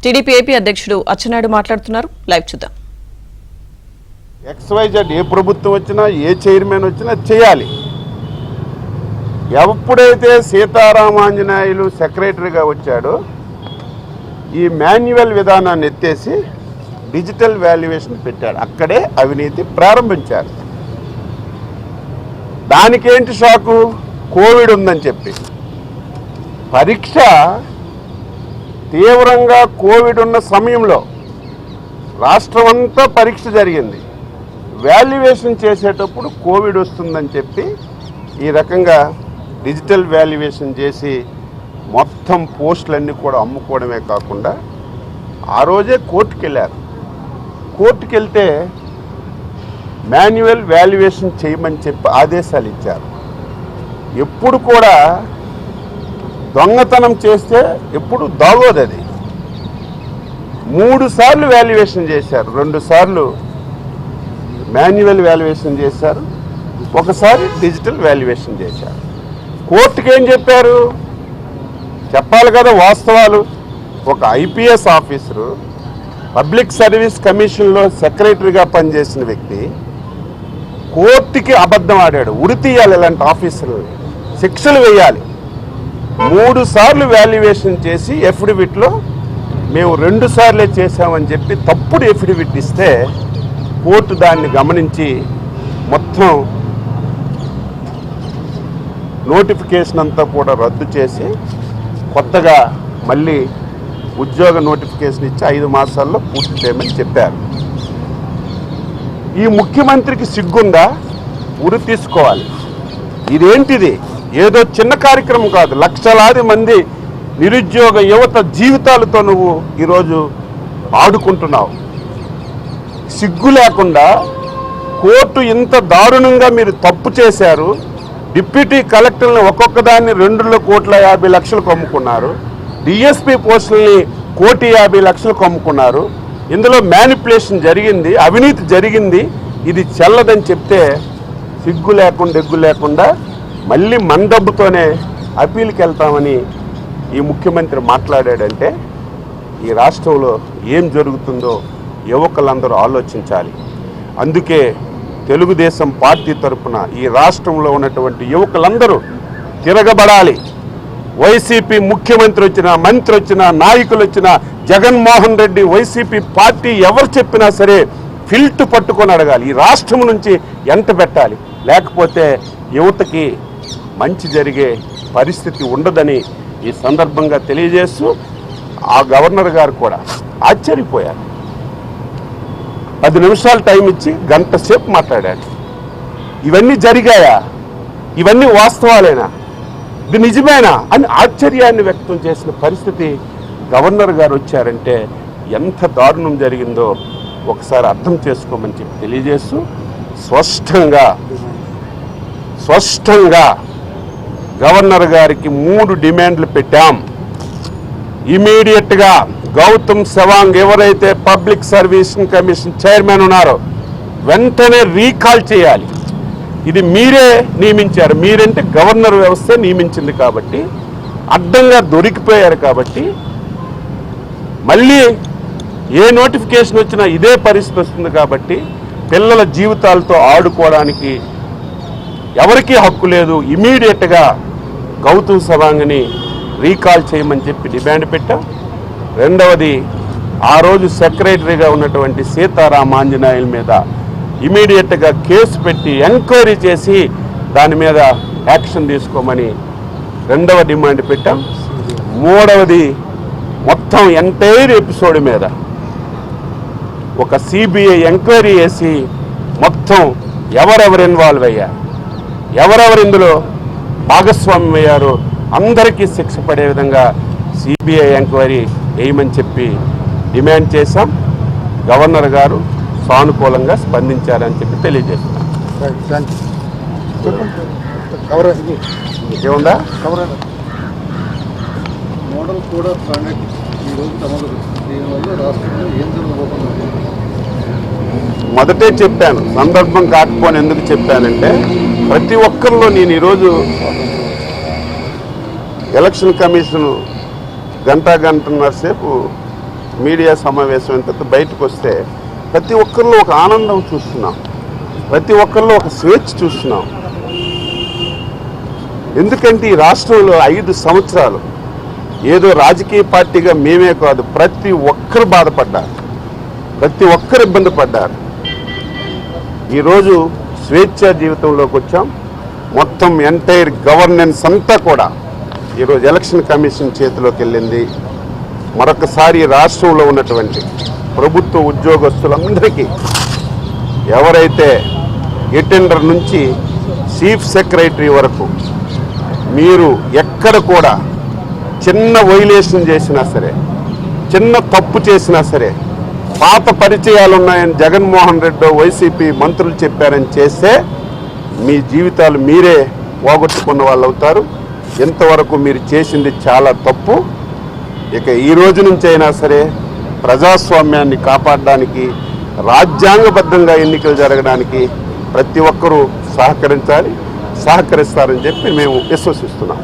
TDP AP అధ్యక్షుడు అచ్చెన్నాయుడు మాట్లాడుతున్నారు. Live చూద్దాం. XYZ ఏ ప్రభుత్వం వచ్చినా ఏ చైర్మన్ వచ్చినా చేయాలి. ఎప్పుడైతే సీతారామాంజనేయులు సెక్రటరీగా వచ్చాడో ఈ మాన్యువల్ విధానాన్ని ఎత్తేసి డిజిటల్ వాల్యుయేషన్ పెట్టాడు. అక్కడే అవినీతి ప్రారంభించారు. దానికేంటి షాకు? కోవిడ్ ఉందని చెప్పి పరీక్ష తీవ్రంగా కోవిడ్ ఉన్న సమయంలో రాష్ట్రం అంతా పరీక్ష జరిగింది. వాల్యుయేషన్ చేసేటప్పుడు కోవిడ్ వస్తుందని చెప్పి ఈ రకంగా డిజిటల్ వాల్యుయేషన్ చేసి మొత్తం పోస్టులన్నీ కూడా అమ్ముకోవడమే కాకుండా ఆ రోజే కోర్టుకు వెళ్ళారు. కోర్టుకు వెళ్తే మాన్యువల్ వాల్యుయేషన్ చేయమని చెప్పి ఆదేశాలు ఇచ్చారు. ఎప్పుడు కూడా దొంగతనం చేస్తే ఎప్పుడు దాగోదు. అది 3 సార్లు వాల్యుయేషన్ చేశారు. 2 సార్లు మాన్యువల్ వాల్యుయేషన్ చేశారు, ఒకసారి డిజిటల్ వాల్యుయేషన్ చేశారు. కోర్టుకి ఏం చెప్పారు? చెప్పాలి కదా వాస్తవాలు. ఒక IPS ఆఫీసరు పబ్లిక్ సర్వీస్ కమిషన్లో సెక్రటరీగా పనిచేసిన వ్యక్తి కోర్టుకి అబద్ధం ఆడాడు. ఉరి తీయాలి, ఇలాంటి ఆఫీసర్లు శిక్షలు వేయాలి. 3 సార్లు వాల్యుయేషన్ చేసి ఎఫిడవిట్లో మేము 2 సార్లే చేశామని చెప్పి తప్పుడు ఎఫిడవిట్ ఇస్తే కోర్టు దాన్ని గమనించి మొత్తం నోటిఫికేషన్ అంతా కూడా రద్దు చేసి కొత్తగా మళ్ళీ ఉద్యోగ నోటిఫికేషన్ ఇచ్చి 5 మాసాల్లో పూర్తి చేయమని చెప్పారు. ఈ ముఖ్యమంత్రికి సిగ్గుందా? ఉరి తీసుకోవాలి. ఇదేంటిది? ఏదో చిన్న కార్యక్రమం కాదు. లక్షలాది మంది నిరుద్యోగ యువత జీవితాలతో నువ్వు ఈరోజు ఆడుకుంటున్నావు. సిగ్గు లేకుండా కోర్టు ఇంత దారుణంగా మీరు తప్పు చేశారు. డిప్యూటీ కలెక్టర్ని ఒక్కొక్క దాన్ని 2,50,00,000 అమ్ముకున్నారు. DSP పోస్టుల్ని 1,50,00,000 అమ్ముకున్నారు. ఇందులో మ్యానిపులేషన్ జరిగింది, అవినీతి జరిగింది, ఇది చెల్లదని చెప్తే సిగ్గు లేకుండా ఎగ్గు లేకుండా మళ్ళీ మన డబ్బుతోనే అప్పీల్కి వెళ్తామని ఈ ముఖ్యమంత్రి మాట్లాడాడంటే ఈ రాష్ట్రంలో ఏం జరుగుతుందో యువకులందరూ ఆలోచించాలి. అందుకే తెలుగుదేశం పార్టీ తరఫున ఈ రాష్ట్రంలో ఉన్నటువంటి యువకులందరూ తిరగబడాలి. వైసీపీ ముఖ్యమంత్రి వచ్చినా, మంత్రి వచ్చినా, నాయకులు వచ్చినా, జగన్మోహన్ రెడ్డి వైసీపీ పార్టీ ఎవరు చెప్పినా సరే ఫిల్ట్ పట్టుకొని అడగాలి. ఈ రాష్ట్రం నుంచి ఎంట పెట్టాలి. లేకపోతే యువతకి మంచి జరిగే పరిస్థితి ఉండదని ఈ సందర్భంగా తెలియజేస్తూ ఆ గవర్నర్ గారు కూడా ఆశ్చర్యపోయారు. 10 నిమిషాలు టైం ఇచ్చి గంట సేపు మాట్లాడాడు. ఇవన్నీ జరిగాయా? ఇవన్నీ వాస్తవాలేనా? ఇది నిజమేనా అని ఆశ్చర్యాన్ని వ్యక్తం చేసిన పరిస్థితి గవర్నర్ గారు వచ్చారంటే ఎంత దారుణం జరిగిందో ఒకసారి అర్థం చేసుకోమని చెప్పి తెలియజేస్తూ స్పష్టంగా గవర్నర్ గారికి 3 డిమాండ్లు పెట్టాం. ఇమీడియట్గా గౌతమ్ సవాంగ్ ఎవరైతే పబ్లిక్ సర్వీస్ కమిషన్ చైర్మన్ ఉన్నారో వెంటనే రీకాల్ చేయాలి. ఇది మీరే నియమించారు. మీరంటే గవర్నర్ వ్యవస్థ నియమించింది కాబట్టి అడ్డంగా దొరికిపోయారు. కాబట్టి మళ్ళీ ఏ నోటిఫికేషన్ వచ్చినా ఇదే పరిస్థితి వస్తుంది. కాబట్టి పిల్లల జీవితాలతో ఆడుకోవడానికి ఎవరికీ హక్కు లేదు. ఇమీడియట్గా గౌతమ్ సవాంగ్ని రీకాల్ చేయమని చెప్పి డిమాండ్ పెట్టాం. రెండవది, ఆ రోజు సెక్రటరీగా ఉన్నటువంటి సీతారామాంజనేయుల మీద ఇమీడియట్గా కేసు పెట్టి ఎంక్వైరీ చేసి దాని మీద యాక్షన్ తీసుకోమని రెండవ డిమాండ్ పెట్టాం. మూడవది, మొత్తం ఎంటైర్ ఎపిసోడ్ మీద ఒక CBI ఎంక్వైరీ చేసి మొత్తం ఎవరెవరు ఇన్వాల్వ్ అయ్యారు, ఎవరెవరు ఇందులో భాగస్వామ్యం అయ్యారో అందరికీ శిక్ష పడే విధంగా CBI ఎంక్వైరీ వేయమని చెప్పి డిమాండ్ చేశాం. గవర్నర్ గారు సానుకూలంగా స్పందించారని చెప్పి తెలియజేస్తున్నాం. ఏముందా? మోడల్ కూడా మొదటే చెప్పాను, సందర్భం కాకపోని ఎందుకు చెప్పానంటే ప్రతి ఒక్కరిలో నేను ఈరోజు ఎలక్షన్ కమిషన్ గంటన్నర సేపు మీడియా సమావేశం అయిన తర్వాత బయటకు వస్తే ప్రతి ఒక్కరిలో ఒక ఆనందం చూస్తున్నాం, ప్రతి ఒక్కరిలో ఒక స్వేచ్ఛ చూస్తున్నాం. ఎందుకంటే ఈ రాష్ట్రంలో 5 సంవత్సరాలు ఏదో రాజకీయ పార్టీగా మేమే కాదు, ప్రతి ఒక్కరు బాధపడ్డారు, ప్రతి ఒక్కరు ఇబ్బంది పడ్డారు. ఈరోజు స్వేచ్ఛా జీవితంలోకి వచ్చాం. మొత్తం ఎంటైర్ గవర్నెన్స్ అంతా కూడా ఈరోజు ఎలక్షన్ కమిషన్ చేతిలోకి వెళ్ళింది. మరొకసారి రాష్ట్రంలో ఉన్నటువంటి ప్రభుత్వ ఉద్యోగస్తులందరికీ, ఎవరైతే అటెండర్ నుంచి చీఫ్ సెక్రటరీ వరకు, మీరు ఎక్కడ కూడా చిన్న వైలేషన్ చేసినా సరే, చిన్న తప్పు చేసినా సరే, పాత పరిచయాలు ఉన్నాయని జగన్మోహన్ రెడ్డి వైసీపీ మంత్రులు చెప్పారని చేస్తే మీ జీవితాలు మీరే పోగొట్టుకున్న వాళ్ళు అవుతారు. ఇంతవరకు మీరు చేసింది చాలా తప్పు. ఇక ఈ రోజు నుంచి అయినా సరే ప్రజాస్వామ్యాన్ని కాపాడడానికి, రాజ్యాంగబద్ధంగా ఎన్నికలు జరగడానికి ప్రతి ఒక్కరూ సహకరించాలి, సహకరిస్తారని చెప్పి మేము విశ్వసిస్తున్నాం.